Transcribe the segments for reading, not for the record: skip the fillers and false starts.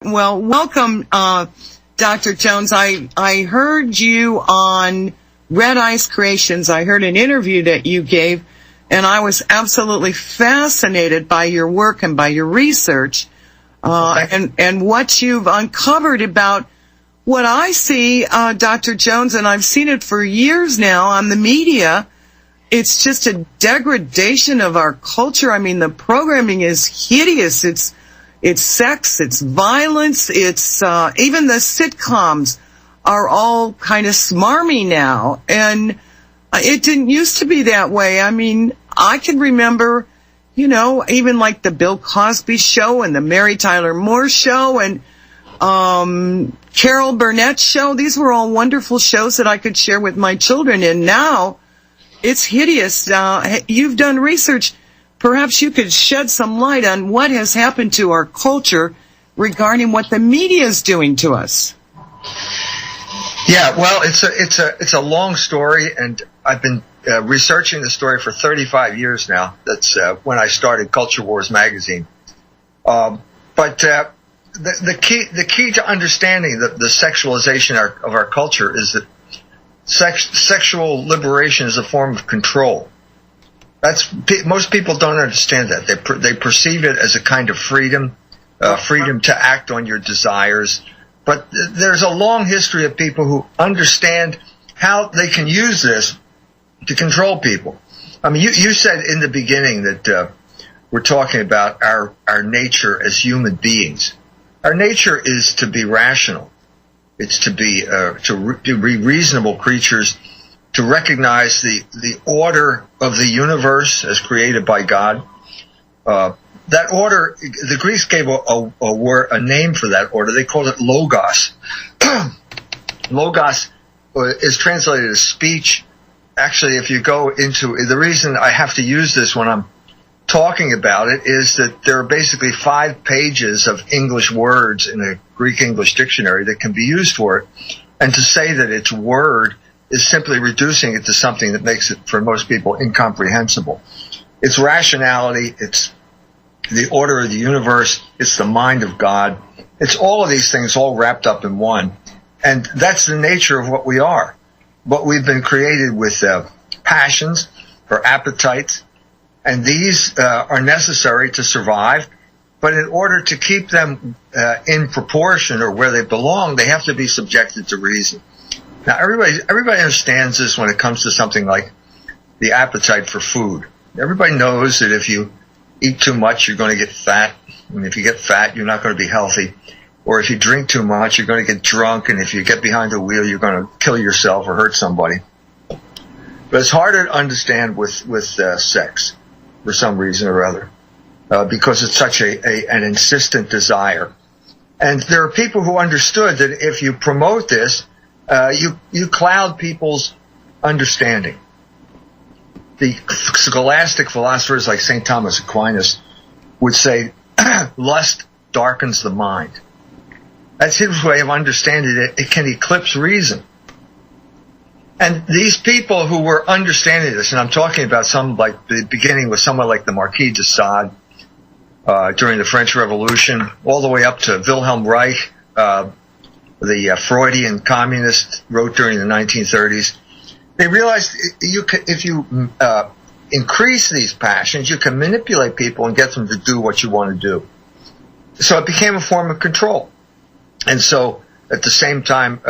Well, welcome, Dr. Jones. I heard you on Red Ice Creations. I heard an interview that you gave, and I was absolutely fascinated by your work and by your research, and what you've uncovered about what I see, Dr. Jones, and I've seen it for years now on the media. It's just a degradation of our culture. I mean, the programming is hideous. It's sex, it's violence, it's even the sitcoms are all kind of smarmy now. And it didn't used to be that way. I mean, I can remember, even like the Bill Cosby show and the Mary Tyler Moore show and Carol Burnett show. These were all wonderful shows that I could share with my children. And now it's hideous. You've done research. Perhaps you could shed some light on what has happened to our culture regarding what the media is doing to us. Yeah, well, it's a long story, and I've been researching the story for 35 years now. That's when I started Culture Wars magazine. But the key to understanding the sexualization of our culture is that sexual liberation is a form of control. Most people don't understand that. They perceive it as a kind of freedom to act on your desires. But there's a long history of people who understand how they can use this to control people. I mean, you said in the beginning that we're talking about our nature as human beings. Our nature is to be rational. It's to be reasonable creatures, to recognize the order of the universe as created by God. That order, the Greeks gave a name for that order. They called it logos. Logos is translated as speech. Actually, if you go into the reason I have to use this when I'm talking about it is that there are basically 5 pages of English words in a Greek English dictionary that can be used for it. And to say that it's word is simply reducing it to something that makes it, for most people, incomprehensible. It's rationality, it's the order of the universe, it's the mind of God. It's all of these things all wrapped up in one. And that's the nature of what we are. But we've been created with passions or appetites, and these are necessary to survive. But in order to keep them in proportion or where they belong, they have to be subjected to reason. Now, everybody understands this when it comes to something like the appetite for food. Everybody knows that if you eat too much, you're going to get fat. And if you get fat, you're not going to be healthy. Or if you drink too much, you're going to get drunk. And if you get behind the wheel, you're going to kill yourself or hurt somebody. But it's harder to understand with sex for some reason or other, because it's such an insistent desire. And there are people who understood that if you promote this, you cloud people's understanding. The scholastic philosophers like St. Thomas Aquinas would say, lust darkens the mind. That's his way of understanding it. It can eclipse reason. And these people who were understanding this, and I'm talking about some like the beginning with someone like the Marquis de Sade during the French Revolution, all the way up to Wilhelm Reich, the Freudian communist, wrote during the 1930s. They realized if you increase these passions, you can manipulate people and get them to do what you want to do. So it became a form of control. And so at the same time,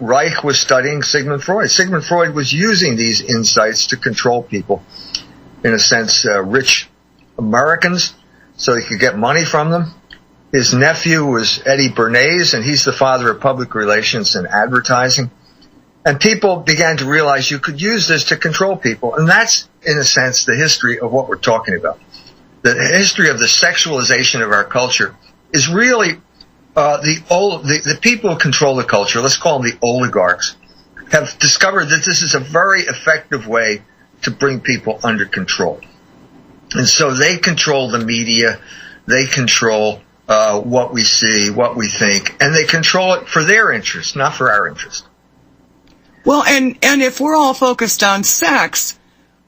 Reich was studying Sigmund Freud. Sigmund Freud was using these insights to control people, in a sense, rich Americans, so he could get money from them. His nephew was Eddie Bernays, and he's the father of public relations and advertising. And people began to realize you could use this to control people. And that's, in a sense, the history of what we're talking about. The history of the sexualization of our culture is really the people who control the culture, let's call them the oligarchs, have discovered that this is a very effective way to bring people under control. And so they control the media, they control what we see, what we think, and they control it for their interest, not for our interest. Well, and if we're all focused on sex,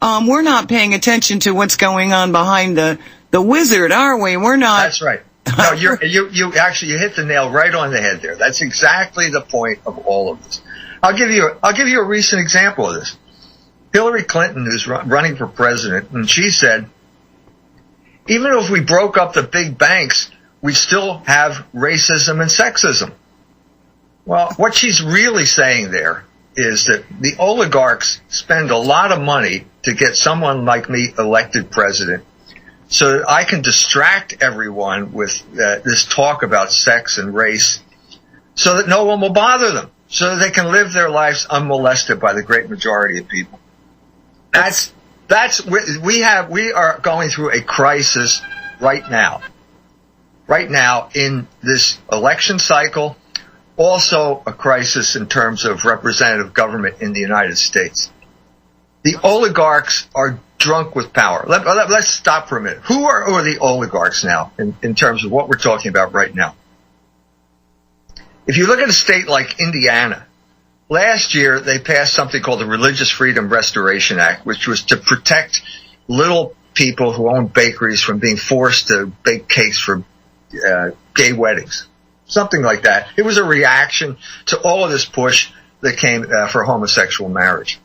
we're not paying attention to what's going on behind the wizard, are we? We're not. That's right. No, you hit the nail right on the head there. That's exactly the point of all of this. I'll give you a recent example of this. Hillary Clinton is running for president, and she said, even if we broke up the big banks, we still have racism and sexism. Well, what she's really saying there is that the oligarchs spend a lot of money to get someone like me elected president so that I can distract everyone with this talk about sex and race so that no one will bother them, so that they can live their lives unmolested by the great majority of people. We are going through a crisis right now in this election cycle, also a crisis in terms of representative government in the United States. The oligarchs are drunk with power. Let's stop for a minute. Who are the oligarchs now in terms of what we're talking about right now? If you look at a state like Indiana, last year they passed something called the Religious Freedom Restoration Act, which was to protect little people who own bakeries from being forced to bake cakes for gay weddings. Something like that. It was a reaction to all of this push that came for homosexual marriage.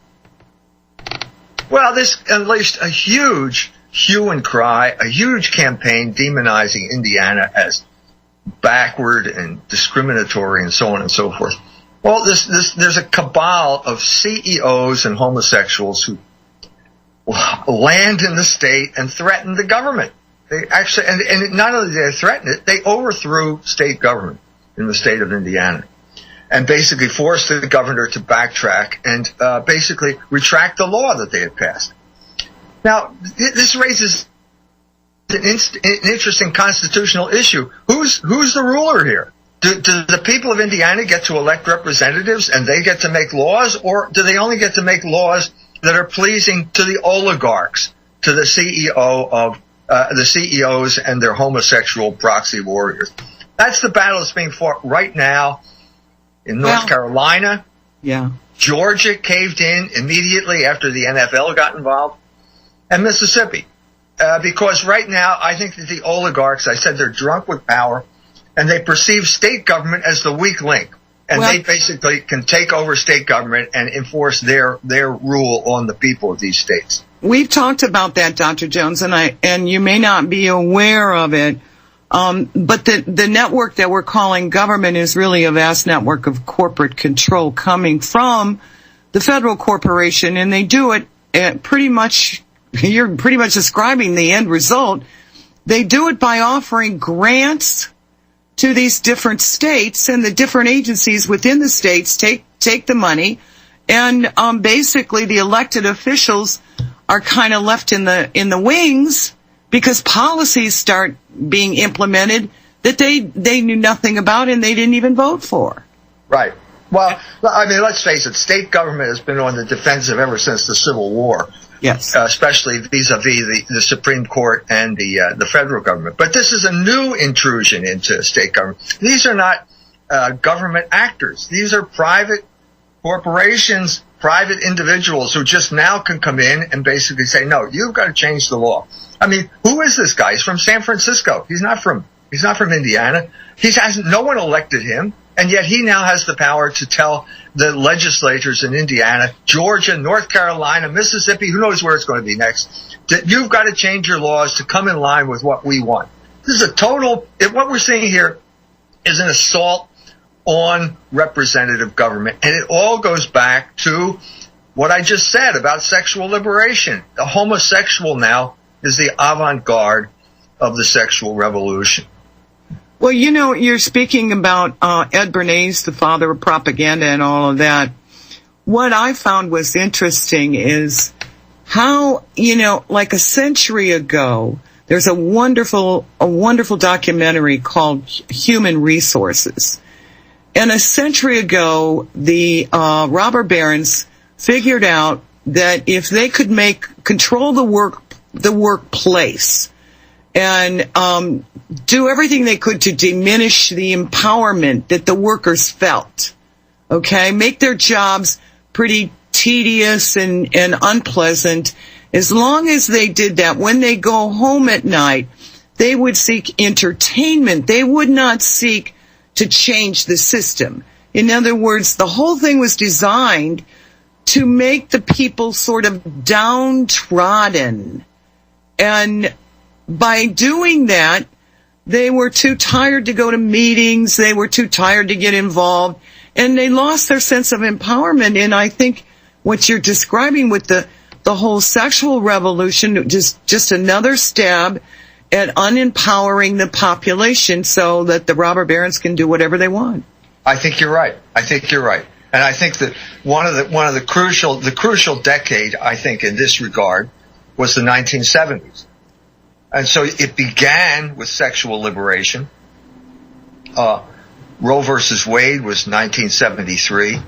Well, this unleashed a huge hue and cry, a huge campaign demonizing Indiana as backward and discriminatory and so on and so forth. Well, there's a cabal of CEOs and homosexuals who land in the state and threaten the government. They actually, and not only did they threaten it, they overthrew state government in the state of Indiana and basically forced the governor to backtrack and basically retract the law that they had passed. Now, this raises an interesting constitutional issue. Who's the ruler here? Do the people of Indiana get to elect representatives and they get to make laws, or do they only get to make laws that are pleasing to the oligarchs, to the the CEOs and their homosexual proxy warriors? That's the battle that's being fought right now in North Carolina. Yeah. Georgia caved in immediately after the NFL got involved, and Mississippi. Because right now, I think that the oligarchs, I said they're drunk with power, and they perceive state government as the weak link. And they basically can take over state government and enforce their rule on the people of these states. We've talked about that, Dr. Jones, and you may not be aware of it, but the network that we're calling government is really a vast network of corporate control coming from the federal corporation, and they do it at pretty much, you're pretty much describing the end result. They do it by offering grants to these different states, and the different agencies within the states take the money, and basically the elected officials are kind of left in the wings because policies start being implemented that they knew nothing about and they didn't even vote for. Right. Well, I mean, let's face it, state government has been on the defensive ever since the Civil War. Yes. Especially vis-a-vis the Supreme Court and the federal government. But this is a new intrusion into state government. These are not government actors. These are private corporations, private individuals who just now can come in and basically say, no, you've got to change the law. I mean, who is this guy? He's from San Francisco. He's not from Indiana. No one elected him. And yet he now has the power to tell the legislatures in Indiana, Georgia, North Carolina, Mississippi, who knows where it's going to be next, that you've got to change your laws to come in line with what we want. This is what we're seeing here is an assault on representative government. And it all goes back to what I just said about sexual liberation. The homosexual now is the avant-garde of the sexual revolution. Well, you're speaking about Ed Bernays, the father of propaganda and all of that. What I found was interesting is how, like a century ago, there's a wonderful documentary called Human Resources. And a century ago, the robber barons figured out that if they could control the workplace and do everything they could to diminish the empowerment that the workers felt, okay, make their jobs pretty tedious and unpleasant. As long as they did that, when they go home at night, they would seek entertainment. They would not seek to change the system. In other words, the whole thing was designed to make the people sort of downtrodden. And by doing that, they were too tired to go to meetings. They were too tired to get involved. And they lost their sense of empowerment. And I think what you're describing with the whole sexual revolution, just another stab at unempowering the population so that the robber barons can do whatever they want. I think you're right. And I think that one of the crucial decade, I think, in this regard was the 1970s. And so it began with sexual liberation. Roe versus Wade was 1973.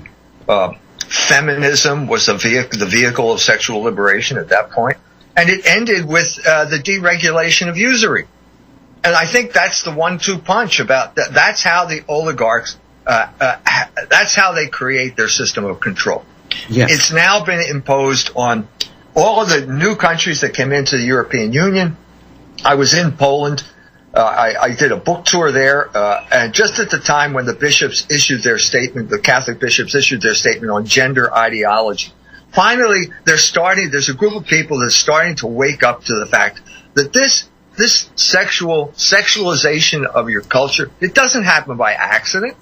Feminism was the vehicle of sexual liberation at that point. And it ended with the deregulation of usury. And I think that's the 1-2 punch about that. That's how the oligarchs, that's how they create their system of control. Yes. It's now been imposed on all of the new countries that came into the European Union. I was in Poland. I did a book tour there, and just at the time when the bishops issued their statement, the Catholic bishops issued their statement on gender ideology. Finally, there's a group of people that's starting to wake up to the fact that this sexualization of your culture, it doesn't happen by accident.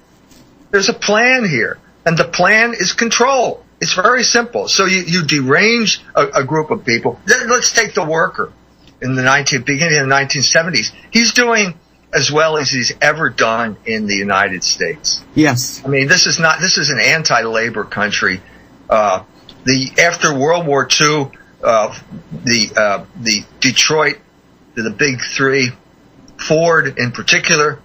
There's a plan here, and the plan is control. It's very simple. So you derange a group of people. Let's take the worker. In the beginning of the 1970s, he's doing as well as he's ever done in the United States. Yes. I mean, this is an anti-labor country. After World War II, the Detroit, the big three, Ford in particular,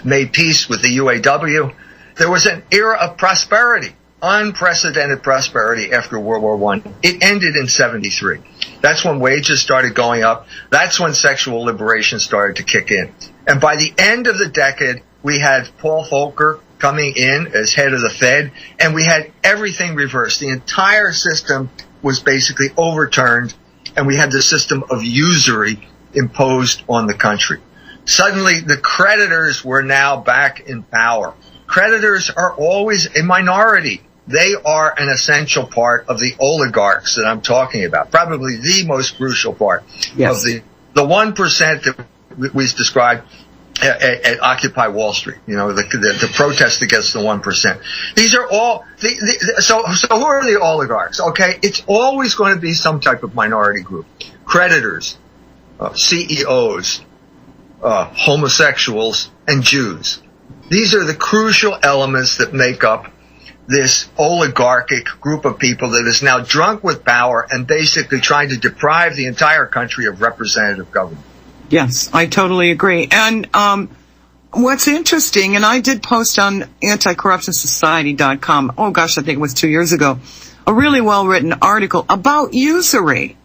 made peace with the UAW. There was an era of prosperity, unprecedented prosperity after World War I. It ended in 73. That's when wages started going up. That's when sexual liberation started to kick in. And by the end of the decade, we had Paul Volcker coming in as head of the Fed, and we had everything reversed. The entire system was basically overturned, and we had the system of usury imposed on the country. Suddenly, the creditors were now back in power. Creditors are always a minority. They are an essential part of the oligarchs that I'm talking about, probably the most crucial part of the 1% that we described at Occupy Wall Street, the protest against the 1%. These are all, so who are the oligarchs? Okay, it's always going to be some type of minority group. Creditors, CEOs, homosexuals, and Jews. These are the crucial elements that make up this oligarchic group of people that is now drunk with power and basically trying to deprive the entire country of representative government. Yes, I totally agree. And what's interesting, and I did post on anticorruptionsociety.com, oh gosh, I think it was 2 years ago, a really well-written article about usury.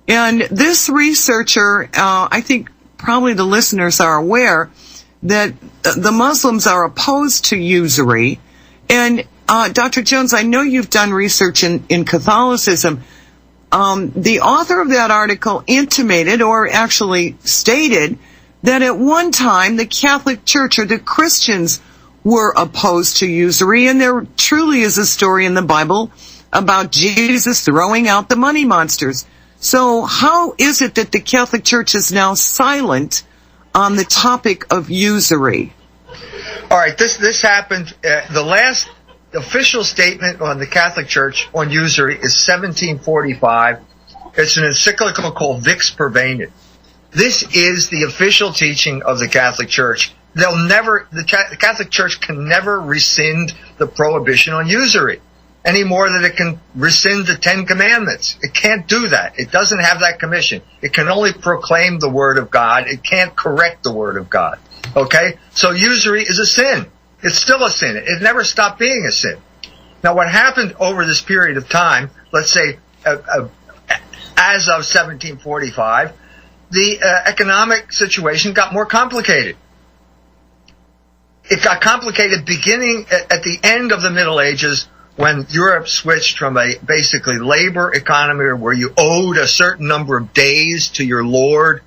And this researcher, I think probably the listeners are aware that the Muslims are opposed to usury. And Dr. Jones, I know you've done research in Catholicism. The author of that article intimated, or actually stated, that at one time the Catholic Church or the Christians were opposed to usury, and there truly is a story in the Bible about Jesus throwing out the money monsters. So how is it that the Catholic Church is now silent on the topic of usury? All right, this happened. The last official statement on the Catholic Church on usury is 1745. It's an encyclical called Vix Purvenit. This is the official teaching of the Catholic Church. The Catholic Church can never rescind the prohibition on usury any more than it can rescind the 10 Commandments. It can't do that. It doesn't have that commission. It can only proclaim the Word of God. It can't correct the Word of God. Okay? So usury is a sin. It's still a sin. It never stopped being a sin. Now, what happened over this period of time, let's say as of 1745, the economic situation got more complicated. It got complicated beginning at the end of the Middle Ages, when Europe switched from a basically labor economy where you owed a certain number of days to your lord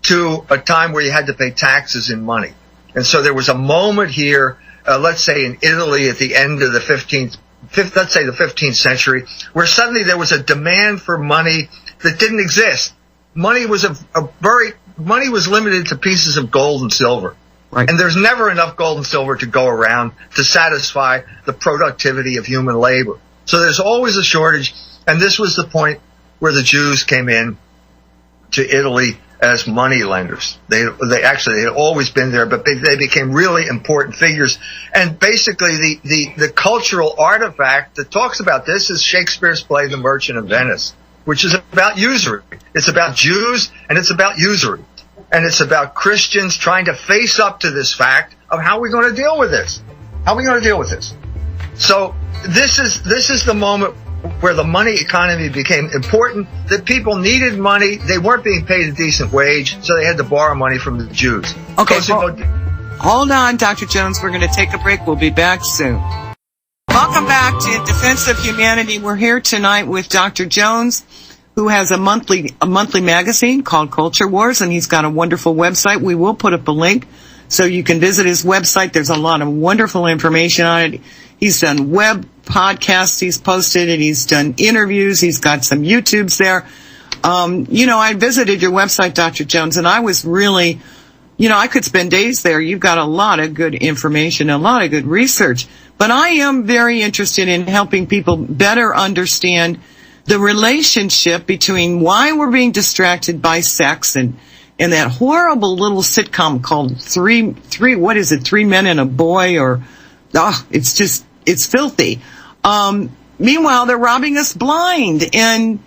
to a time where you had to pay taxes in money. And so there was a moment here, let's say in Italy at the end of the 15th century, where suddenly there was a demand for money that didn't exist. Money was money was limited to pieces of gold and silver. Right. And there's never enough gold and silver to go around to satisfy the productivity of human labor. So there's always a shortage. And this was the point where the Jews came in to Italy as money lenders. They actually had always been there, but they became really important figures. And basically the cultural artifact that talks about this is Shakespeare's play The Merchant of Venice, which is about usury. It's about Jews and it's about usury. And it's about Christians trying to face up to this fact of how we're going to deal with this. How are we going to deal with this? So this is the moment where the money economy became important, that people needed money. They weren't being paid a decent wage, so they had to borrow money from the Jews. Okay, hold on, Dr. Jones. We're going to take a break. We'll be back soon. Welcome back to In Defense of Humanity. We're here tonight with Dr. Jones, who has a monthly magazine called Culture Wars, and he's got a wonderful website. We will put up a link so you can visit his website. There's a lot of wonderful information on it. He's done web podcasts he's posted, and he's done interviews. He's got some YouTubes there. I visited your website, Dr. Jones, and I was really, I could spend days there. You've got a lot of good information, a lot of good research. But I am very interested in helping people better understand the relationship between why we're being distracted by sex and that horrible little sitcom called Three Men and a Boy, it's filthy. Meanwhile, they're robbing us blind, and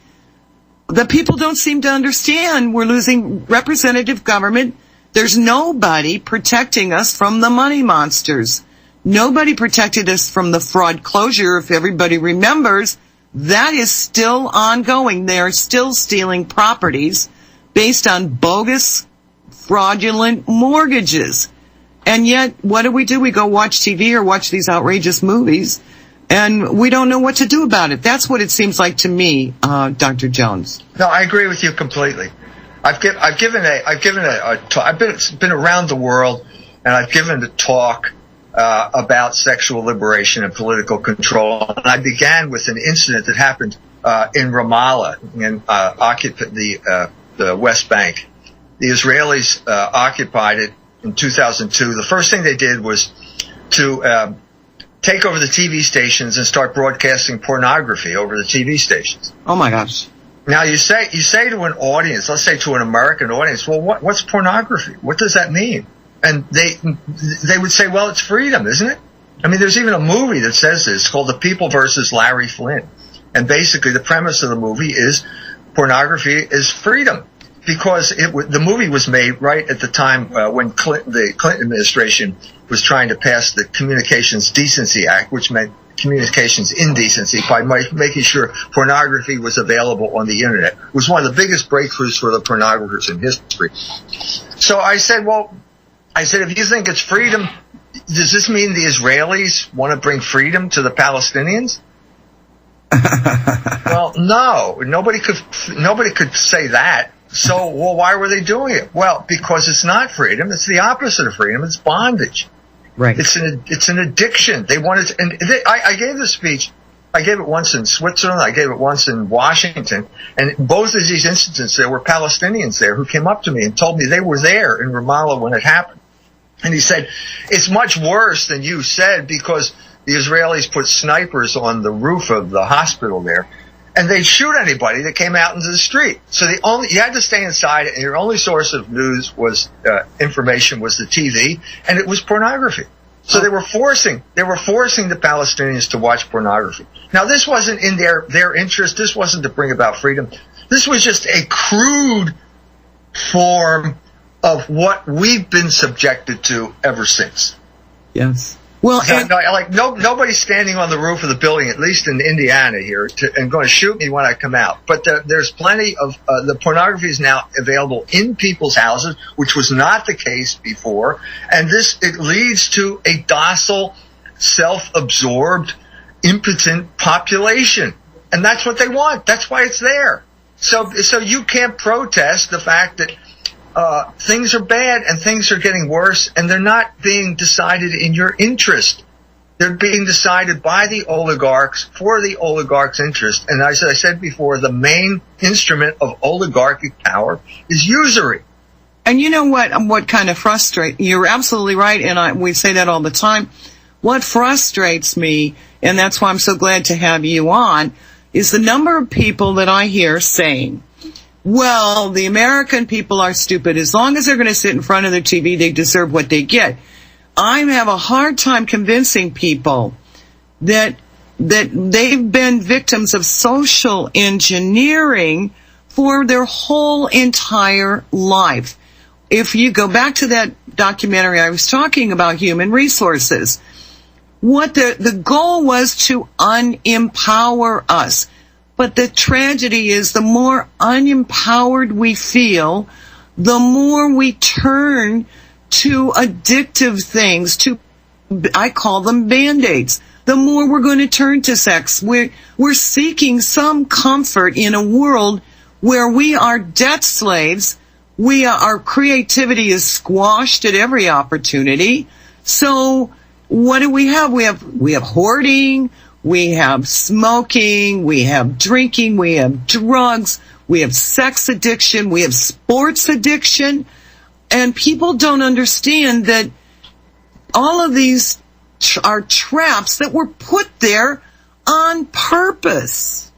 the people don't seem to understand we're losing representative government. There's nobody protecting us from the money monsters. Nobody protected us from the fraud closure. If everybody remembers, that is still ongoing. They are still stealing properties based on bogus, fraudulent mortgages. And yet, what do? We go watch TV or watch these outrageous movies, and we don't know what to do about it. That's what it seems like to me, Dr. Jones. No, I agree with you completely. I've been around the world, and I've given a talk about sexual liberation and political control. And I began with an incident that happened in Ramallah, in the West Bank. The Israelis occupied it in 2002. The first thing they did was to take over the TV stations and start broadcasting pornography over the TV stations. Oh my gosh. Now you say to an audience, let's say to an American audience, well, what's pornography? What does that mean? And they would say, well, it's freedom, isn't it? I mean, there's even a movie that says this, called The People versus Larry Flynn. And basically the premise of the movie is pornography is freedom. Because the movie was made right at the time when the Clinton administration was trying to pass the Communications Decency Act, which meant communications indecency, by making sure pornography was available on the Internet. It was one of the biggest breakthroughs for the pornographers in history. So I said, if you think it's freedom, does this mean the Israelis want to bring freedom to the Palestinians? Well, no. Nobody could say that. So, why were they doing it? Well, because it's not freedom. It's the opposite of freedom. It's bondage. Right. It's an addiction. They wanted to, and I gave this speech. I gave it once in Switzerland. I gave it once in Washington. And both of these instances, there were Palestinians there who came up to me and told me they were there in Ramallah when it happened. And he said, it's much worse than you said, because the Israelis put snipers on the roof of the hospital there. And they'd shoot anybody that came out into the street. So you had to stay inside, and your only source of news was information was the TV, and it was pornography. So they were forcing the Palestinians to watch pornography. Now, this wasn't in their interest. This wasn't to bring about freedom. This was just a crude form of what we've been subjected to ever since. Yes. Well, nobody's standing on the roof of the building, at least in Indiana here, and going to shoot me when I come out. But there's plenty of the pornography is now available in people's houses, which was not the case before. And it leads to a docile, self-absorbed, impotent population, and that's what they want. That's why it's there. So you can't protest the fact that things are bad and things are getting worse, and they're not being decided in your interest. They're being decided by the oligarchs for the oligarchs' interest. And as I said before, the main instrument of oligarchic power is usury. And you know what kind of frustrates, you're absolutely right, and we say that all the time. What frustrates me, and that's why I'm so glad to have you on, is the number of people that I hear saying, well, the American people are stupid. As long as they're going to sit in front of the TV, they deserve what they get. I have a hard time convincing people that they've been victims of social engineering for their whole entire life. If you go back to that documentary I was talking about, Human Resources, what the goal was to unempower us. But the tragedy is the more unempowered we feel, the more we turn to addictive things, I call them Band-Aids. The more we're going to turn to sex. We're seeking some comfort in a world where we are debt slaves. Our creativity is squashed at every opportunity. So what do we have? We have hoarding, we have smoking, we have drinking, we have drugs, we have sex addiction, we have sports addiction. And people don't understand that all of these are traps that were put there on purpose.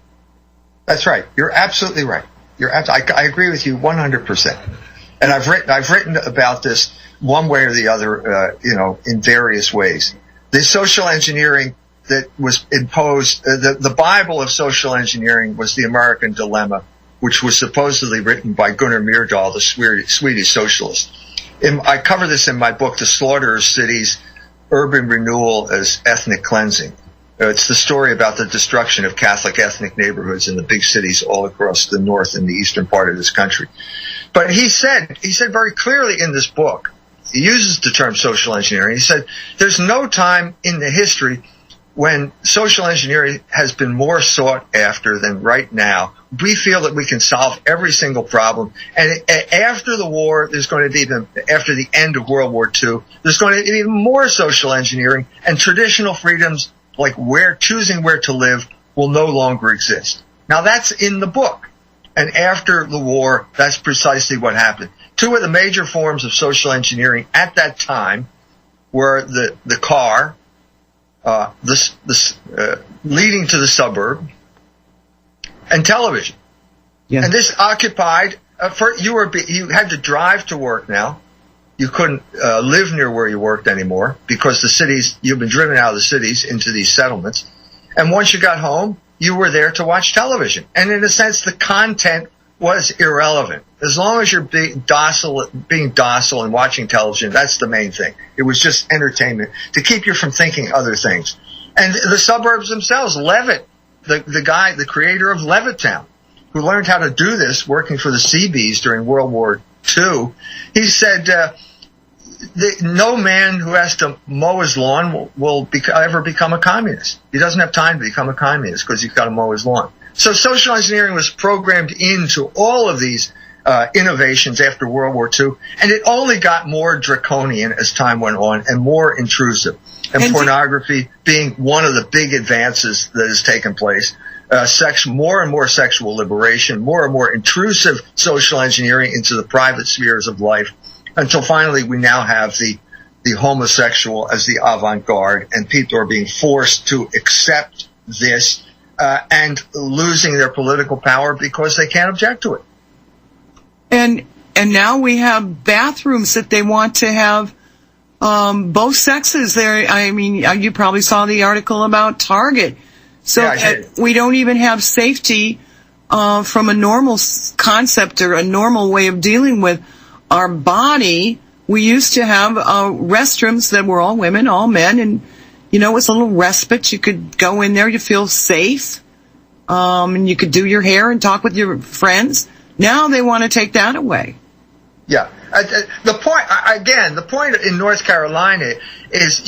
That's right. You're absolutely right. I agree with you 100%. And I've written about this one way or the other, in various ways. The social engineering that was imposed, the Bible of social engineering was the American Dilemma, which was supposedly written by Gunnar Myrdal, the Swedish socialist. I cover this in my book, The Slaughterer's Cities, Urban Renewal as Ethnic Cleansing. It's the story about the destruction of Catholic ethnic neighborhoods in the big cities all across the north and the eastern part of this country. But he said very clearly in this book, he uses the term social engineering. He said, there's no time in the history when social engineering has been more sought after than right now. We feel that we can solve every single problem. And after the war, there's going to be after the end of World War II, there's going to be even more social engineering, and traditional freedoms like choosing where to live will no longer exist. Now that's in the book. And after the war, that's precisely what happened. Two of the major forms of social engineering at that time were the car, leading to the suburb, and television. Yeah. And this occupied, you had to drive to work now. You couldn't live near where you worked anymore because the cities, you've been driven out of the cities into these settlements. And once you got home, you were there to watch television. And in a sense, the content was irrelevant. As long as you're being docile and watching television, that's the main thing. It was just entertainment to keep you from thinking other things. And the suburbs themselves, Levitt, the creator of Levittown, who learned how to do this working for the Seabees during World War II, he said, no man who has to mow his lawn will ever become a communist. He doesn't have time to become a communist because he's got to mow his lawn. So social engineering was programmed into all of these innovations after World War II, and it only got more draconian as time went on and more intrusive. And pornography being one of the big advances that has taken place. More and more sexual liberation, more and more intrusive social engineering into the private spheres of life, until finally we now have the homosexual as the avant-garde, and people are being forced to accept this and losing their political power because they can't object to it. And now we have bathrooms that they want to have both sexes there. I mean, you probably saw the article about Target. So yeah, we don't even have safety from a normal concept or a normal way of dealing with our body. We used to have restrooms that were all women, all men, and it was a little respite. You could go in there, you feel safe, and you could do your hair and talk with your friends. Now they want to take that away. Yeah. The point in North Carolina is,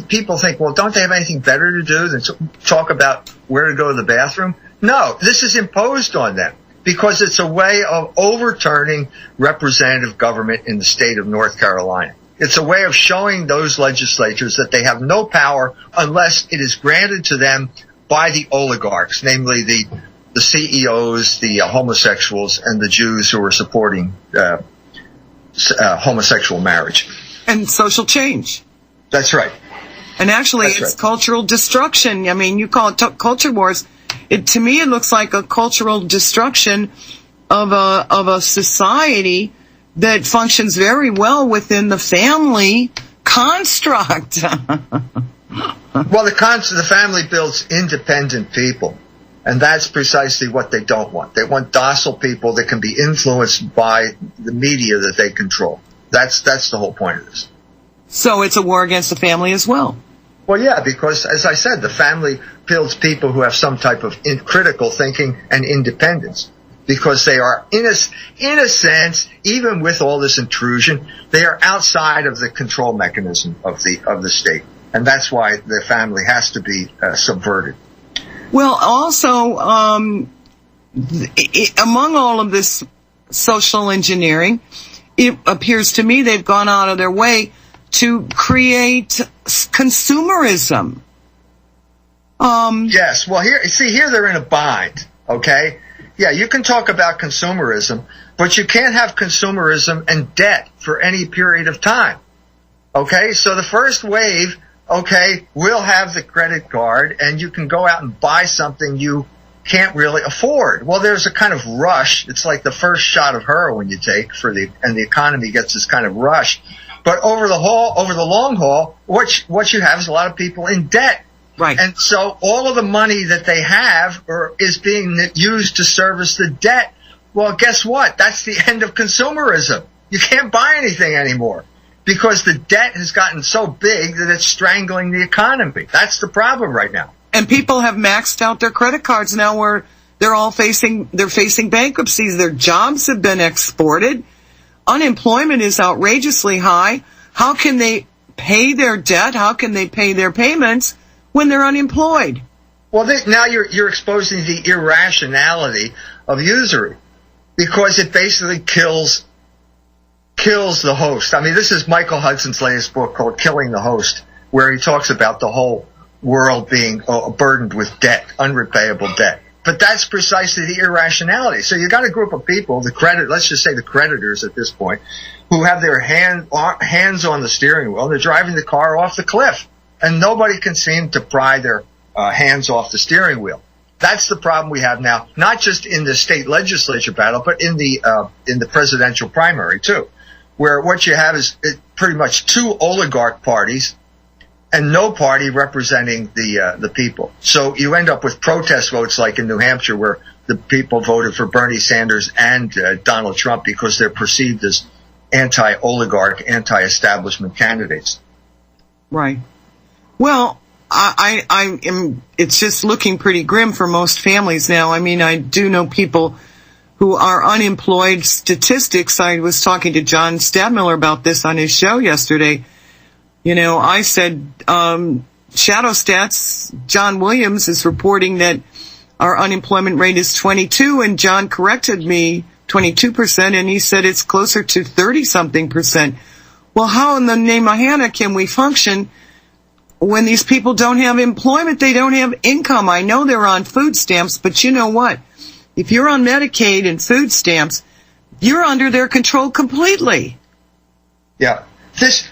people think, well, don't they have anything better to do than talk about where to go to the bathroom? No, this is imposed on them because it's a way of overturning representative government in the state of North Carolina. It's a way of showing those legislatures that they have no power unless it is granted to them by the oligarchs, namely the CEOs, the homosexuals, and the Jews who are supporting homosexual marriage. And social change. That's right. And actually, it's cultural destruction. I mean, you call it culture wars. To me, it looks like a cultural destruction of a society that functions very well within the family construct. Well, the family builds independent people, and that's precisely what they don't want. They want docile people that can be influenced by the media that they control. That's the whole point of this. So it's a war against the family as well. Well, yeah, because, as I said, the family builds people who have some type of critical thinking and independence. Because they are, in a sense, even with all this intrusion, they are outside of the control mechanism of the state. And that's why the family has to be subverted. Well, also, among all of this social engineering, it appears to me they've gone out of their way to create consumerism. Yes. Well, here they're in a bind. Okay. Yeah, you can talk about consumerism, but you can't have consumerism and debt for any period of time. Okay, so the first wave, we'll have the credit card, and you can go out and buy something you can't really afford. Well, there's a kind of rush. It's like the first shot of heroin you take and the economy gets this kind of rush. But over the long haul, what you have is a lot of people in debt. Right. And so all of the money that they have is being used to service the debt. Well, guess what? That's the end of consumerism. You can't buy anything anymore because the debt has gotten so big that it's strangling the economy. That's the problem right now. And people have maxed out their credit cards now where they're facing bankruptcies. Their jobs have been exported. Unemployment is outrageously high. How can they pay their debt? How can they pay their payments when they're unemployed? Well, now you're exposing the irrationality of usury because it basically kills the host. I mean, this is Michael Hudson's latest book called Killing the Host, where he talks about the whole world being burdened with debt, unrepayable debt. But that's precisely the irrationality. So you got a group of people, let's just say the creditors at this point, who have their hands on the steering wheel. They're driving the car off the cliff. And nobody can seem to pry their hands off the steering wheel. That's the problem we have now, not just in the state legislature battle, but in the presidential primary too, where what you have is pretty much two oligarch parties and no party representing the people. So you end up with protest votes like in New Hampshire, where the people voted for Bernie Sanders and Donald Trump because they're perceived as anti-oligarch, anti-establishment candidates. Right. Well, it's just looking pretty grim for most families now. I mean, I do know people who are unemployed. Statistics, I was talking to John Stadmiller about this on his show yesterday. You know, I said, Shadow Stats, John Williams is reporting that our unemployment rate is 22, and John corrected me, 22%, and he said it's closer to 30-something%. Well, how in the name of Hannah can we function when these people don't have employment? They don't have income. I know they're on food stamps, but you know what? If you're on Medicaid and food stamps, you're under their control completely. Yeah. The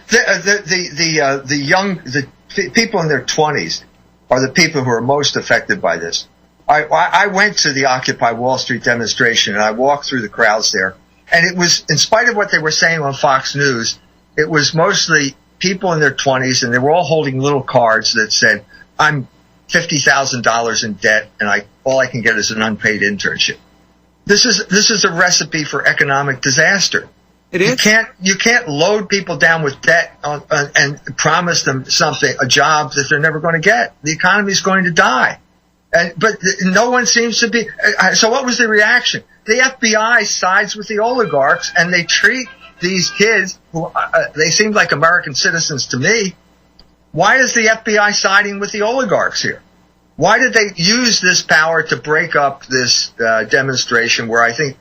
people in their 20s are the people who are most affected by this. I went to the Occupy Wall Street demonstration and I walked through the crowds there, and it was, in spite of what they were saying on Fox News, it was mostly people in their 20s, and they were all holding little cards that said, I'm $50,000 in debt, and all I can get is an unpaid internship. This is a recipe for economic disaster. It is. You can't load people down with debt and promise them a job that they're never going to get. The economy is going to die. But no one seems to be. So what was the reaction? The FBI sides with the oligarchs, and they treat these kids who they seem like American citizens to me. Why is the FBI siding with the oligarchs here? Why did they use this power to break up this demonstration where I think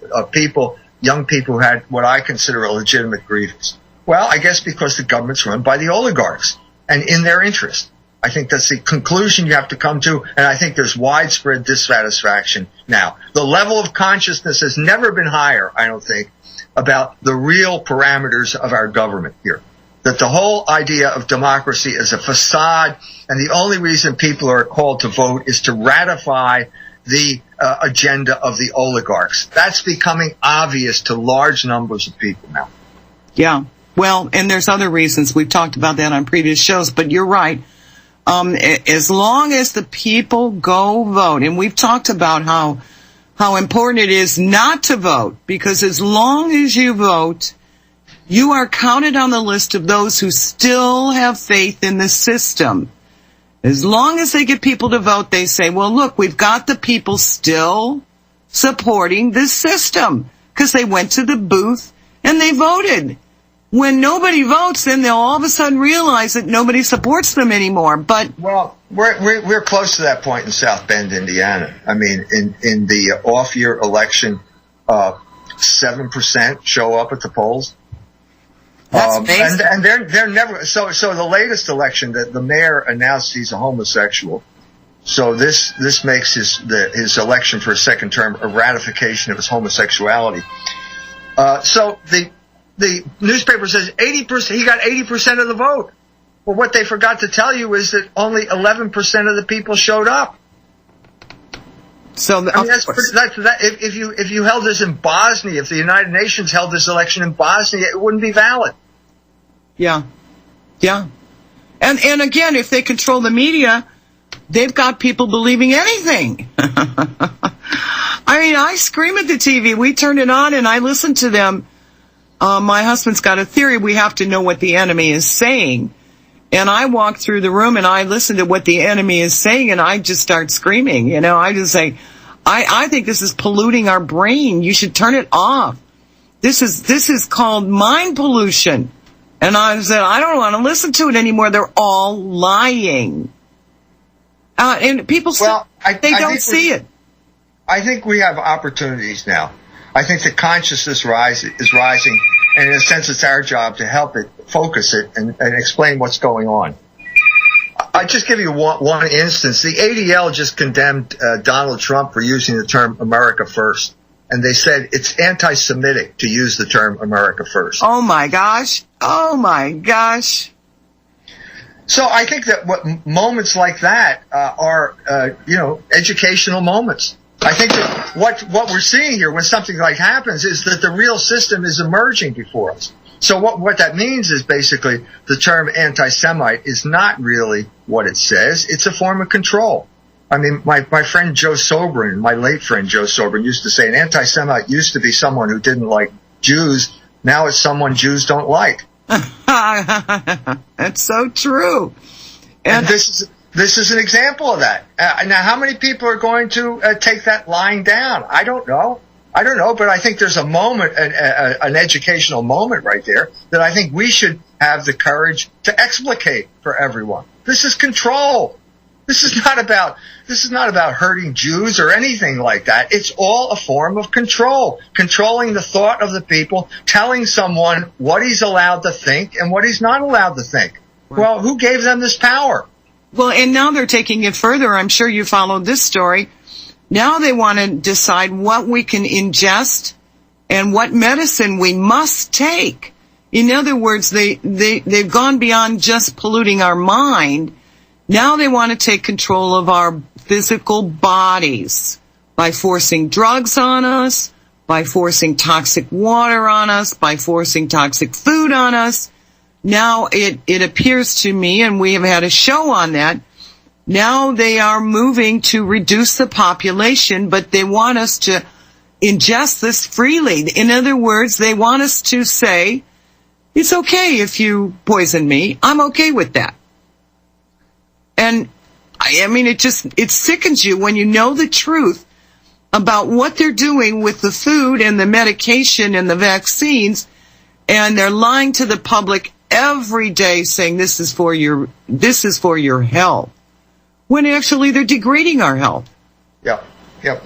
young people who had what I consider a legitimate grievance? Well, I guess because the government's run by the oligarchs and in their interest. I think that's the conclusion you have to come to, and I think there's widespread dissatisfaction now. The level of consciousness has never been higher, I don't think, about the real parameters of our government here. That the whole idea of democracy is a facade, and the only reason people are called to vote is to ratify the agenda of the oligarchs. That's becoming obvious to large numbers of people now. Yeah, well, and there's other reasons. We've talked about that on previous shows, but you're right. As long as the people go vote, and we've talked about how important it is not to vote, because as long as you vote, you are counted on the list of those who still have faith in the system. As long as they get people to vote, they say, well, look, we've got the people still supporting this system because they went to the booth and they voted. When nobody votes, then they'll all of a sudden realize that nobody supports them anymore. But well, we're close to that point in South Bend, Indiana. I mean, in the off-year election, 7% show up at the polls. That's amazing. And they're never so the latest election that the mayor announced he's a homosexual. So this makes his election for a second term a ratification of his homosexuality. So the newspaper says 80%. He got 80% of the vote. Well, what they forgot to tell you is that only 11% of the people showed up. So I mean, if you held this in Bosnia, if the United Nations held this election in Bosnia, it wouldn't be valid. Yeah. And again, if they control the media, they've got people believing anything. I mean, I scream at the TV. We turn it on and I listen to them. My husband's got a theory. We have to know what the enemy is saying. And I walk through the room and I listen to what the enemy is saying and I just start screaming. You know, I just say, I think this is polluting our brain. You should turn it off. This is called mind pollution. And I said, I don't want to listen to it anymore. They're all lying. And people they don't see it. I think we have opportunities now. I think the consciousness is rising. And in a sense, it's our job to help it, focus it, and explain what's going on. I just give you one instance. The ADL just condemned Donald Trump for using the term America First. And they said it's anti-Semitic to use the term America First. Oh, my gosh. So I think that moments like that are, educational moments. I think that what we're seeing here when something like happens is that the real system is emerging before us. So what that means is basically the term anti-Semite is not really what it says. It's a form of control. I mean, my friend Joe Sobran, my late friend Joe Sobran, used to say an anti-Semite used to be someone who didn't like Jews. Now it's someone Jews don't like. That's so true. And this is an example of that. Now, how many people are going to take that lying down? I don't know, but I think there's a moment, an educational moment right there that I think we should have the courage to explicate for everyone. This is control. This is not about hurting Jews or anything like that. It's all a form of control, controlling the thought of the people, telling someone what he's allowed to think and what he's not allowed to think. Right. Well, who gave them this power? Well, and now they're taking it further. I'm sure you followed this story. Now they want to decide what we can ingest and what medicine we must take. In other words, they've gone beyond just polluting our mind. Now they want to take control of our physical bodies by forcing drugs on us, by forcing toxic water on us, by forcing toxic food on us. Now it appears to me, and we have had a show on that, now they are moving to reduce the population, but they want us to ingest this freely. In other words, they want us to say, it's okay if you poison me. I'm okay with that. And I mean, it sickens you when you know the truth about what they're doing with the food and the medication and the vaccines, and they're lying to the public every day saying this is for your health. when actually they're degrading our health. Yep. Yep.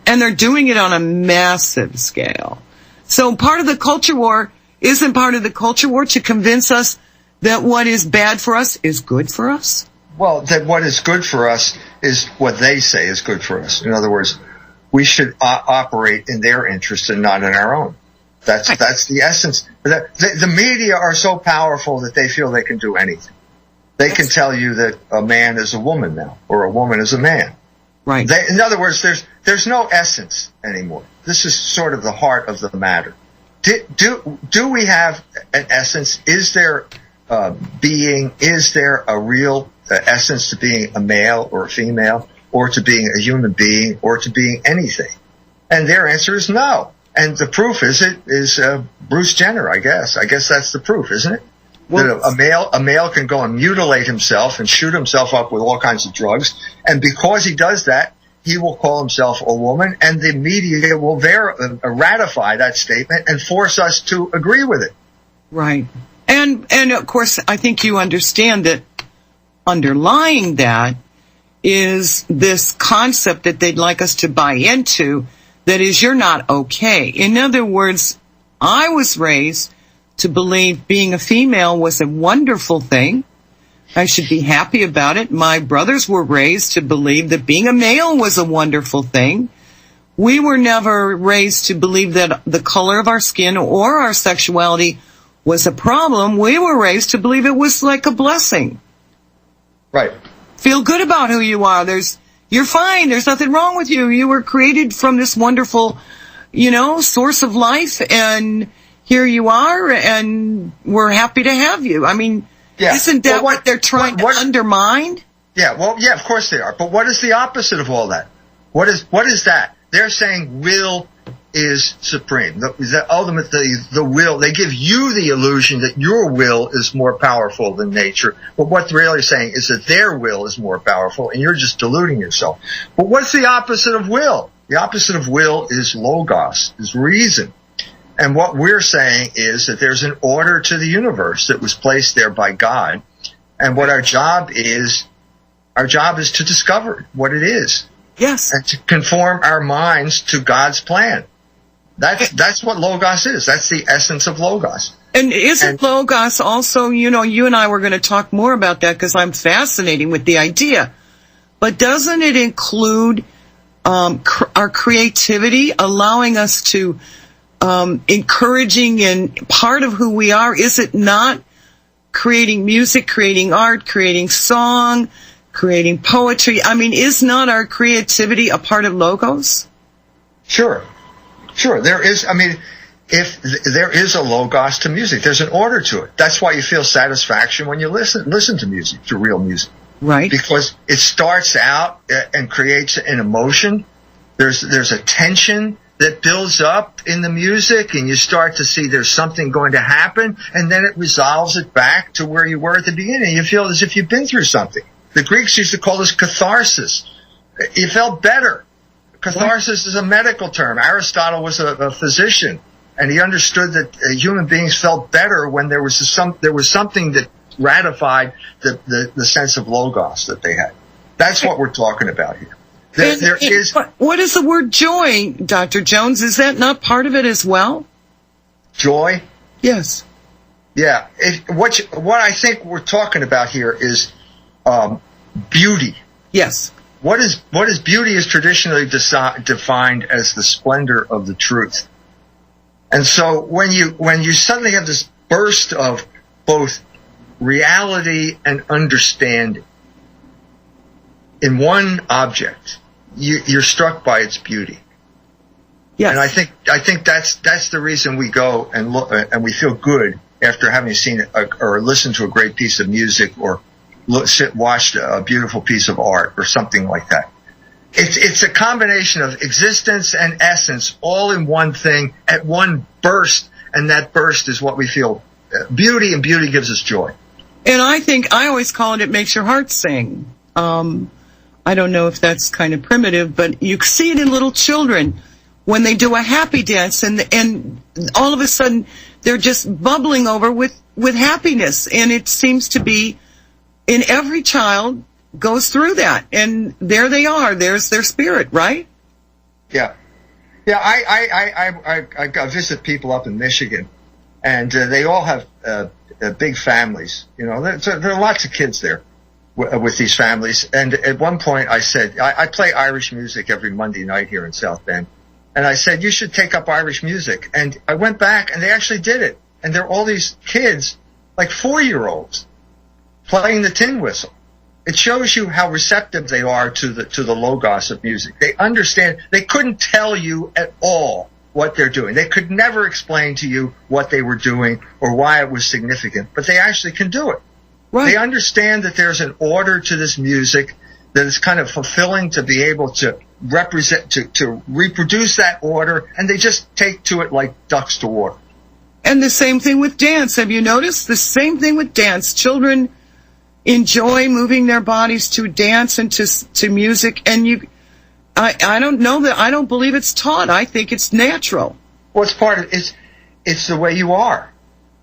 And they're doing it on a massive scale. So part of the culture war isn't part of the culture war to convince us that what is bad for us is good for us? Well, that what is good for us is what they say is good for us. In other words, we should operate in their interest and not in our own. That's the essence. The media are so powerful that they feel they can do anything. They can tell you that a man is a woman now, or a woman is a man. Right. In other words, there's no essence anymore. This is sort of the heart of the matter. Do we have an essence? Is there being? Is there a real essence to being a male or a female, or to being a human being, or to being anything? And their answer is no. And the proof is Bruce Jenner, I guess. I guess that's the proof, isn't it? Well, that a male can go and mutilate himself and shoot himself up with all kinds of drugs, and because he does that, he will call himself a woman, and the media will ratify that statement and force us to agree with it. Right. And of course, I think you understand that underlying that is this concept that they'd like us to buy into, that is, you're not okay. In other words, I was raised to believe being a female was a wonderful thing. I should be happy about it. My brothers were raised to believe that being a male was a wonderful thing. We were never raised to believe that the color of our skin or our sexuality was a problem. We were raised to believe it was like a blessing. Right. Feel good about who you are. You're fine. There's nothing wrong with you. You were created from this wonderful, source of life, and here you are, and we're happy to have you. I mean, isn't that what they're trying to undermine? Yeah, of course they are. But what is the opposite of all that? What is that? They're saying will is supreme. That ultimately the will, they give you the illusion that your will is more powerful than nature. But what they're really saying is that their will is more powerful, and you're just deluding yourself. But what's the opposite of will? The opposite of will is logos, is reason. And what we're saying is that there's an order to the universe that was placed there by God. And what our job is to discover what it is. Yes. And to conform our minds to God's plan. That's what Logos is. That's the essence of Logos. And isn't Logos also, you and I were going to talk more about that because I'm fascinated with the idea. But doesn't it include our creativity, allowing us to encouraging and part of who we are? Is it not creating music, creating art, creating song, creating poetry? I mean, is not our creativity a part of Logos? Sure. There is. I mean, if there is a Logos to music, there's an order to it. That's why you feel satisfaction when you listen to music, to real music. Right. Because it starts out and creates an emotion. There's a tension that builds up in the music, and you start to see there's something going to happen, and then it resolves it back to where you were at the beginning. You feel as if you've been through something. The Greeks used to call this catharsis. You felt better. Catharsis is a medical term. Aristotle was a physician, and he understood that human beings felt better when there was something that ratified the sense of logos that they had. That's what we're talking about here. What is the word joy, Dr. Jones? Is that not part of it as well? Joy? Yes. Yeah. What I think we're talking about here is beauty. Yes. What is beauty is traditionally defined as the splendor of the truth. And so when you suddenly have this burst of both reality and understanding in one object, you're struck by its beauty. Yes. And I think that's the reason we go and look and we feel good after having seen or listened to a great piece of music or watched a beautiful piece of art or something like that. It's a combination of existence and essence all in one thing at one burst, and that burst is what we feel beauty, and beauty gives us joy. And I always call it makes your heart sing. I don't know if that's kind of primitive, but you see it in little children when they do a happy dance, and all of a sudden they're just bubbling over with happiness, and it seems to be in every child goes through that, and there they are. There's their spirit, right? Yeah. Yeah, I visit people up in Michigan, and they all have big families. You know, there are lots of kids there with these families. And at one point I said, I play Irish music every Monday night here in South Bend. And I said, you should take up Irish music. And I went back, and they actually did it. And there are all these kids, like 4-year-olds, playing the tin whistle. It shows you how receptive they are to the logos of music. They understand. They couldn't tell you at all what they're doing. They could never explain to you what they were doing or why it was significant, but they actually can do it. Right. They understand that there's an order to this music that is kind of fulfilling to be able to represent, to reproduce that order, and they just take to it like ducks to water. And the same thing with dance. Have you noticed? The same thing with dance. Children enjoy moving their bodies to dance and to music, and I don't know that. I don't believe it's taught. I think it's natural. Well, it's part of it's the way you are.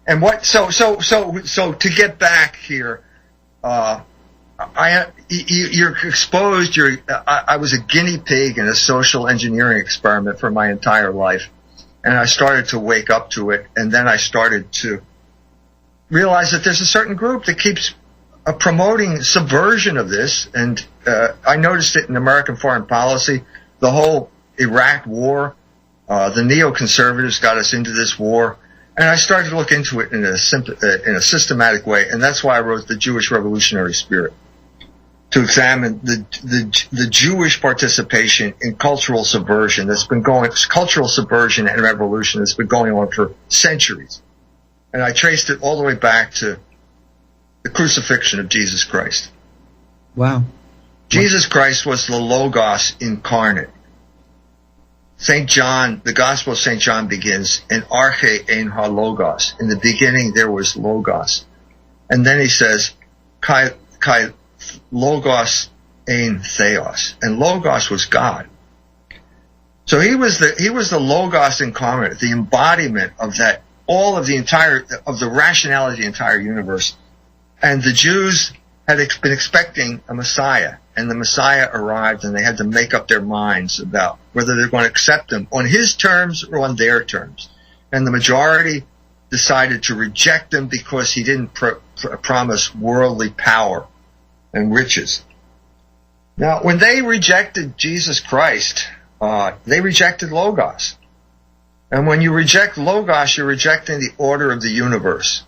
And what so to get back here, you're exposed. I was a guinea pig in a social engineering experiment for my entire life, and I started to wake up to it, and then I started to realize that there's a certain group that keeps promoting subversion of this, and I noticed it in American foreign policy. The whole Iraq war, the neoconservatives got us into this war, and I started to look into it in a systematic way, and that's why I wrote The Jewish Revolutionary Spirit, to examine the Jewish participation in cultural subversion cultural subversion and revolution that's been going on for centuries, and I traced it all the way back to the crucifixion of Jesus Christ. Wow. Jesus Christ was the Logos incarnate. St. John, the Gospel of St. John begins, in Arche ein ha Logos. In the beginning there was Logos. And then he says, kai Logos ein Theos. And Logos was God. So he was the Logos incarnate, the embodiment of that, all of the rationality of the entire universe. And the Jews had been expecting a Messiah, and the Messiah arrived, and they had to make up their minds about whether they're going to accept him on his terms or on their terms. And the majority decided to reject him because he didn't promise worldly power and riches. Now, when they rejected Jesus Christ, they rejected Logos. And when you reject Logos, you're rejecting the order of the universe.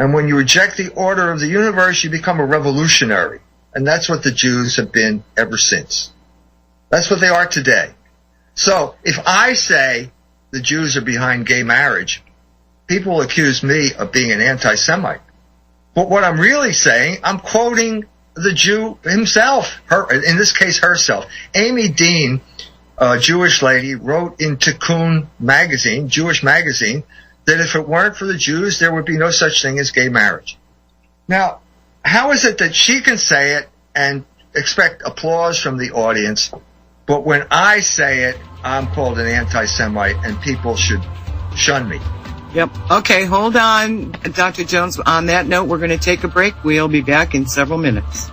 And when you reject the order of the universe, you become a revolutionary. And that's what the Jews have been ever since. That's what they are today. So if I say the Jews are behind gay marriage, people will accuse me of being an anti-Semite. But what I'm really saying, I'm quoting the Jew himself, in this case herself. Amy Dean, a Jewish lady, wrote in Tikkun magazine, Jewish magazine, that if it weren't for the Jews, there would be no such thing as gay marriage. Now, how is it that she can say it and expect applause from the audience, but when I say it, I'm called an anti-Semite and people should shun me? Yep. Okay, hold on, Dr. Jones. On that note, we're going to take a break. We'll be back in several minutes.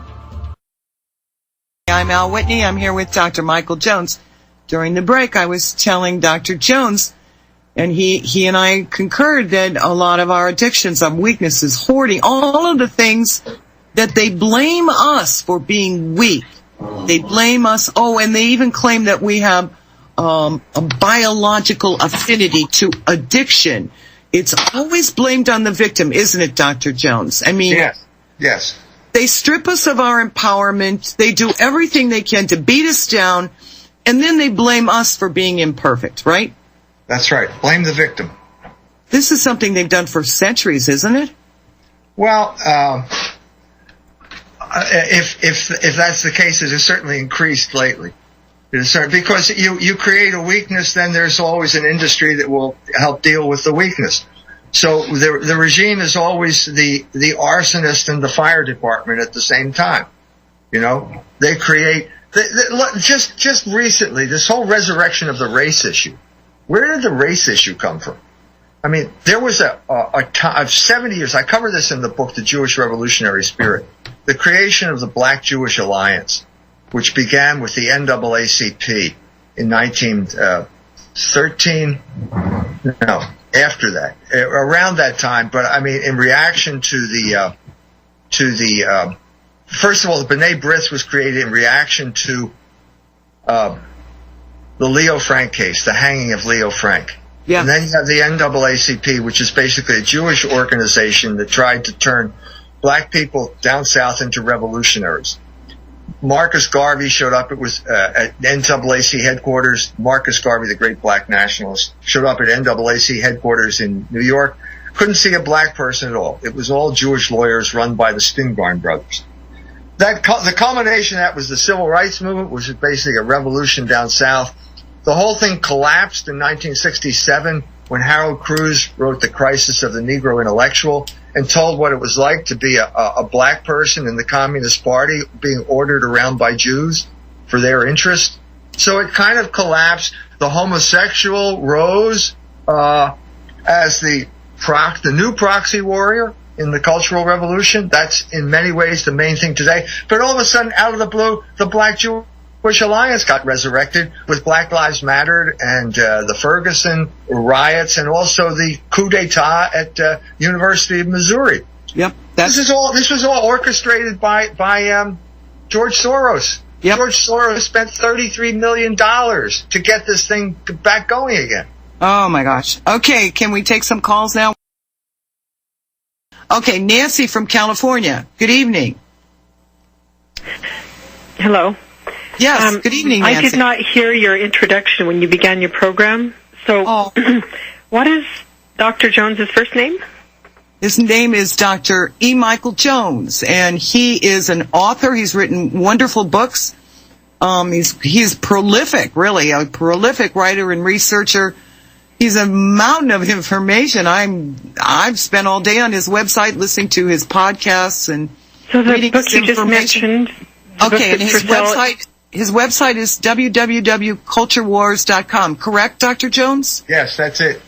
I'm Al Whitney. I'm here with Dr. Michael Jones. During the break, I was telling Dr. Jones, and he and I concurred that a lot of our addictions, our weaknesses, hoarding, all of the things that they blame us for being weak. They blame us. Oh, and they even claim that we have a biological affinity to addiction. It's always blamed on the victim, isn't it, Dr. Jones? I mean, yes. They strip us of our empowerment. They do everything they can to beat us down, and then they blame us for being imperfect, right? That's right. Blame the victim. This is something they've done for centuries, isn't it? Well, if that's the case, it has certainly increased lately. It is because you create a weakness, then there's always an industry that will help deal with the weakness. So the regime is always the arsonist and the fire department at the same time. You know, they create just recently this whole resurrection of the race issue. Where did the race issue come from? I mean, there was a time of 70 years. I cover this in the book, The Jewish Revolutionary Spirit, the creation of the Black Jewish Alliance, which began with the NAACP in 1913. No, after that, around that time. But I mean, in reaction to the first of all, the B'nai B'rith was created in reaction to the Leo Frank case, the hanging of Leo Frank. Yeah. And then you have the NAACP, which is basically a Jewish organization that tried to turn black people down south into revolutionaries. Marcus Garvey showed up. It was at NAACP headquarters. Marcus Garvey, the great black nationalist, showed up at NAACP headquarters in New York. Couldn't see a black person at all. It was all Jewish lawyers run by the Spingarn brothers. The culmination of that was the Civil Rights Movement, which was basically a revolution down south. The whole thing collapsed in 1967 when Harold Cruz wrote The Crisis of the Negro Intellectual and told what it was like to be a black person in the Communist Party being ordered around by Jews for their interest. So it kind of collapsed. The homosexual rose as the new proxy warrior in the Cultural Revolution. That's in many ways the main thing today. But all of a sudden, out of the blue, the Black Jewish Alliance got resurrected with Black Lives Matter and the Ferguson riots and also the coup d'etat at University of Missouri. Yep. This was all orchestrated by George Soros. Yep. George Soros spent $33 million to get this thing back going again. Oh my gosh. Okay, can we take some calls now? Okay, Nancy from California. Good evening. Hello. Yes, good evening, Nancy. I did not hear your introduction when you began your program. So what is Dr. Jones's first name? His name is Dr. E. Michael Jones, and he is an author. He's written wonderful books. He's prolific, really, a prolific writer and researcher. He's a mountain of information. I've spent all day on his website listening to his podcasts and reading his information. You just mentioned. Okay, and his website is www.culturewars.com. Correct, Dr. Jones? Yes, that's it.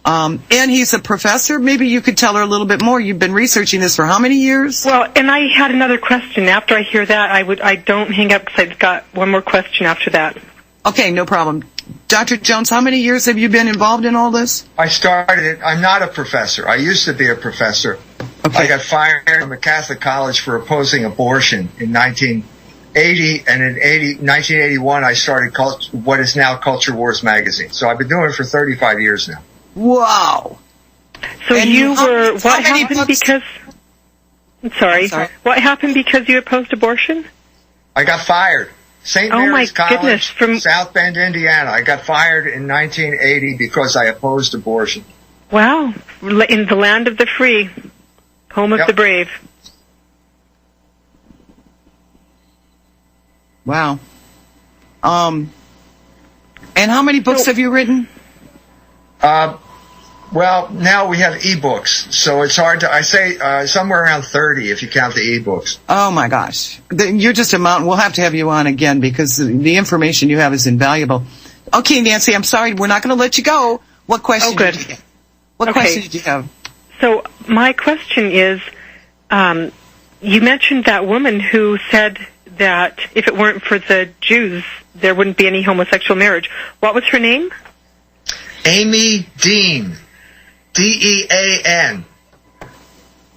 And he's a professor. Maybe you could tell her a little bit more. You've been researching this for how many years? Well, and I had another question. After I hear that, I don't hang up because I've got one more question after that. Okay, no problem. Dr. Jones, how many years have you been involved in all this? I started it. I'm not a professor. I used to be a professor. Okay. I got fired from a Catholic college for opposing abortion in 1980, and in 1981 I started what is now Culture Wars magazine. So I've been doing it for 35 years now. Wow. So and what happened because... I'm sorry. What happened because you opposed abortion? I got fired. St. Mary's College, from South Bend, Indiana. I got fired in 1980 because I opposed abortion. Wow. In the land of the free, home of the brave. Wow. And how many books have you written? Well, now we have ebooks, so it's hard to, I say somewhere around 30 if you count the ebooks. Oh my gosh. You're just a mountain. We'll have to have you on again because the information you have is invaluable. Okay, Nancy, I'm sorry. We're not going to let you go. What question did you have? What question did you have? So my question is, you mentioned that woman who said that if it weren't for the Jews, there wouldn't be any homosexual marriage. What was her name? Amy Dean. D-E-A-N.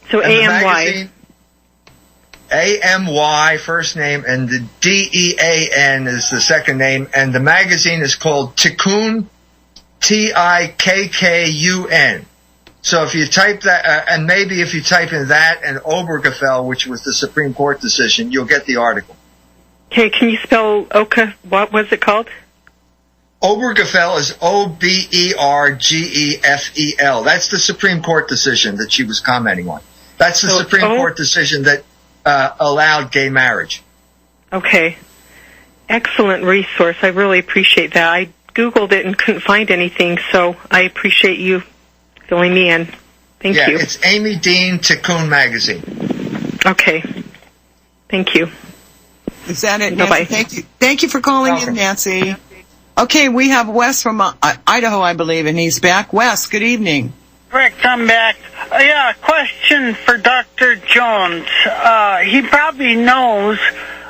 So A-M-Y. A-M-Y, first name, and the D-E-A-N is the second name, and the magazine is called Tikkun, T-I-K-K-U-N. So if you type that, and maybe if you type in that and Obergefell, which was the Supreme Court decision, you'll get the article. Okay, can you spell Oka? What was it called? Obergefell is O-B-E-R-G-E-F-E-L. That's the Supreme Court decision that she was commenting on. That's the Supreme Court decision that allowed gay marriage. Okay. Excellent resource. I really appreciate that. I Googled it and couldn't find anything, so I appreciate you filling me in. Thank you. Yeah, it's Amy Dean, Tikkun Magazine. Okay. Thank you. Is that it, Nancy? Bye-bye. Thank you. Thank you for calling in, Nancy. Okay, we have Wes from Idaho, I believe, and he's back. Wes, good evening. Correct, I'm back. Yeah, question for Dr. Jones. He probably knows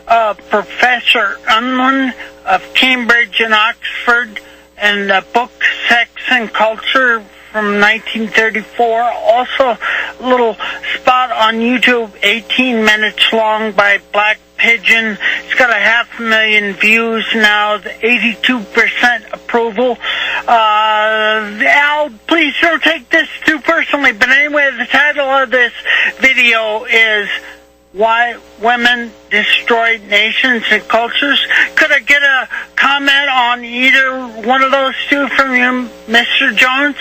Professor Unwin of Cambridge and Oxford and the book Sex and Culture from 1934. Also, a little spot on YouTube, 18 minutes long by Black Pigeon. It's got 500,000 views now, 82% approval. Al, please don't take this too personally, but anyway, the title of this video is Why Women Destroy Nations and Cultures. Could I get a comment on either one of those two from you, Mr. Jones?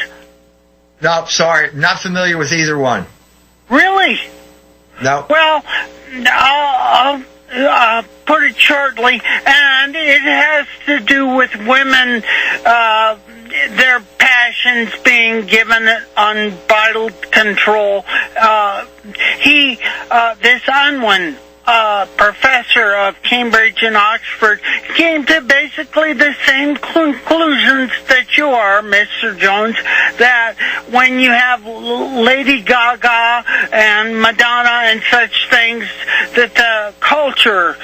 No, sorry, not familiar with either one. Really? No. Well, I'll put it shortly, and it has to do with women, their passions being given unbridled control. This Unwin, professor of Cambridge and Oxford, came to basically the same conclusions that you are, Mr. Jones, that when you have Lady Gaga and Madonna and such things, that the culture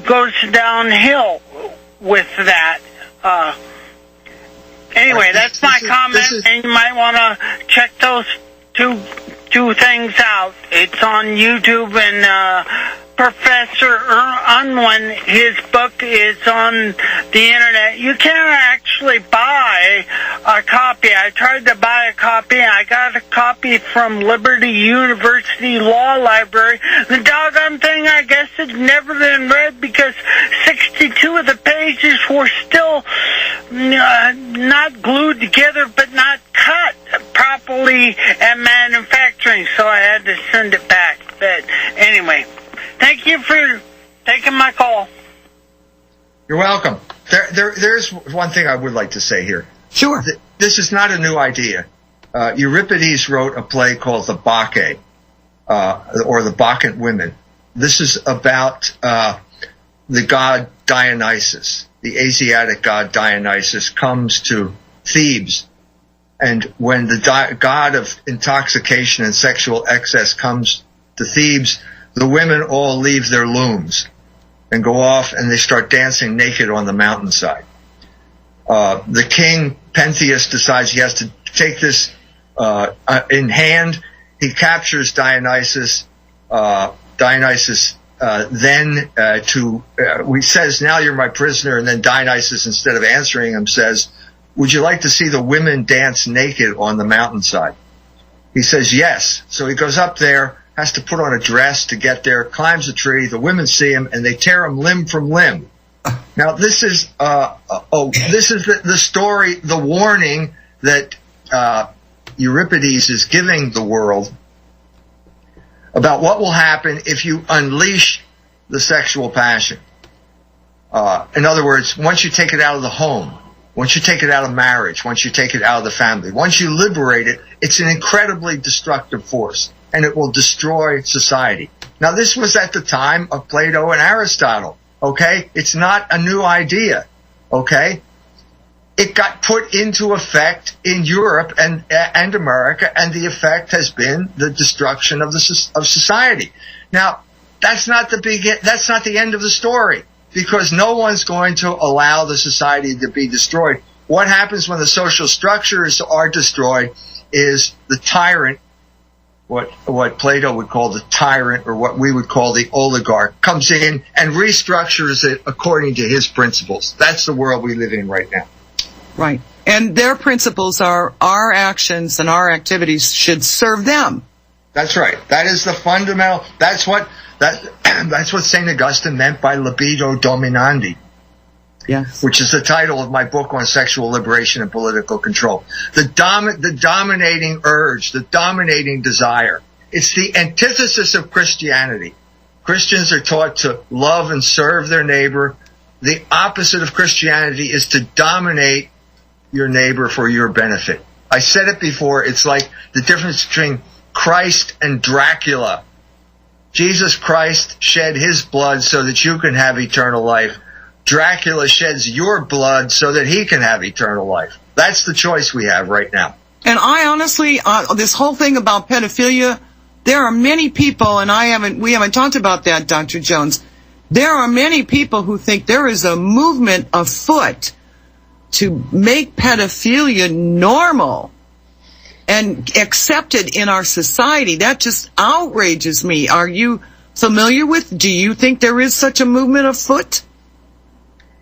goes downhill with that. Anyway, that's my comment, and you might want to check those two things out. It's on YouTube, and Professor Unwin, his book is on the internet. You can't actually buy a copy. I tried to buy a copy. I got a copy from Liberty University Law Library. The doggone thing, I guess, had never been read because 62 of the pages were still not glued together, but not cut properly at manufacturing, so I had to send it back. But anyway, thank you for taking my call. You're welcome. There's one thing I would like to say here. Sure. This is not a new idea. Euripides wrote a play called the Bacchae, or the Bacchant Women. This is about the god Dionysus. The Asiatic god Dionysus comes to Thebes, and when the god of intoxication and sexual excess comes to Thebes, the women all leave their looms and go off, and they start dancing naked on the mountainside. The king, Pentheus, decides he has to take this in hand. He captures Dionysus. Dionysus then says, "Now you're my prisoner." And then Dionysus, instead of answering him, says, "Would you like to see the women dance naked on the mountainside?" He says, "Yes." So he goes up there, has to put on a dress to get there, climbs a tree. The women see him, and they tear him limb from limb. Now, this is the story, the warning that Euripides is giving the world about what will happen if you unleash the sexual passion. In other words, once you take it out of the home, once you take it out of marriage, once you take it out of the family, once you liberate it, it's an incredibly destructive force, and it will destroy society. Now, this was at the time of Plato and Aristotle, okay? It's not a new idea, okay? It got put into effect in Europe and America, and the effect has been the destruction of society. Now, that's not the end of the story, because no one's going to allow the society to be destroyed. What happens when the social structures are destroyed is the tyrant, what Plato would call the tyrant, or what we would call the oligarch, comes in and restructures it according to his principles. That's the world we live in right now. Right. And their principles are our actions and our activities should serve them. That's right. That is the fundamental. That's what St. Augustine meant by libido dominandi. Yes. Which is the title of my book on sexual liberation and political control. The dominating urge, the dominating desire. It's the antithesis of Christianity. Christians are taught to love and serve their neighbor. The opposite of Christianity is to dominate your neighbor for your benefit. I said it before, it's like the difference between Christ and Dracula. Jesus Christ shed his blood so that you can have eternal life. Dracula sheds your blood so that he can have eternal life. That's the choice we have right now. And I honestly, this whole thing about pedophilia, there are many people, and we haven't talked about that, Dr. Jones. There are many people who think there is a movement afoot to make pedophilia normal and accepted in our society. That just outrages me. Are you familiar with, do you think there is such a movement afoot?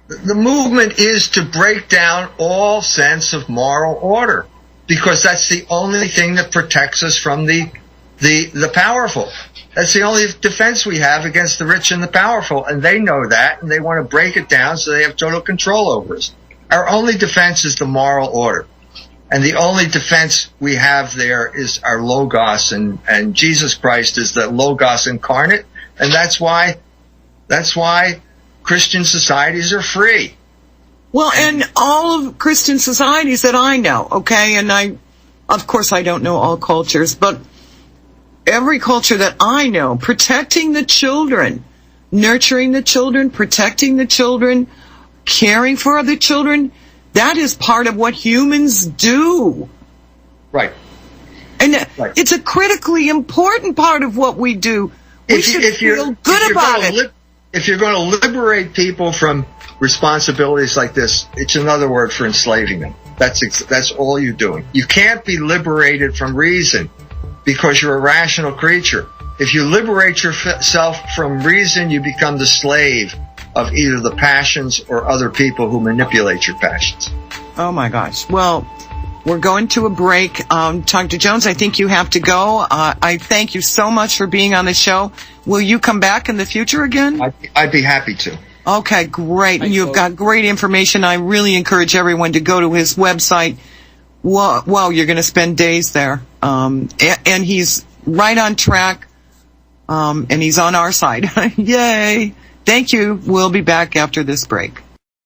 The movement is to break down all sense of moral order, because that's the only thing that protects us from the powerful. That's the only defense we have against the rich and the powerful, and they know that, and they want to break it down so they have total control over us. Our only defense is the moral order, and the only defense we have there is our Logos, and Jesus Christ is the Logos incarnate, and that's why Christian societies are free. Well, and all of Christian societies that I know, okay, and of course I don't know all cultures, but every culture that I know, protecting the children, nurturing the children, protecting the children, caring for the children, that is part of what humans do. Right. And it's a critically important part of what we do. We should feel good about it. If you're going to liberate people from responsibilities like this, it's another word for enslaving them. That's all you're doing. You can't be liberated from reason because you're a rational creature. If you liberate yourself from reason, you become the slave of either the passions or other people who manipulate your passions. Oh my gosh. Well, we're going to a break. Dr. Jones, I think you have to go. I thank you so much for being on the show. Will you come back in the future again? I'd be happy to. Okay, great. You've got great information. I really encourage everyone to go to his website. Well, you're going to spend days there. And he's right on track. And he's on our side. Yay. Thank you. We'll be back after this break.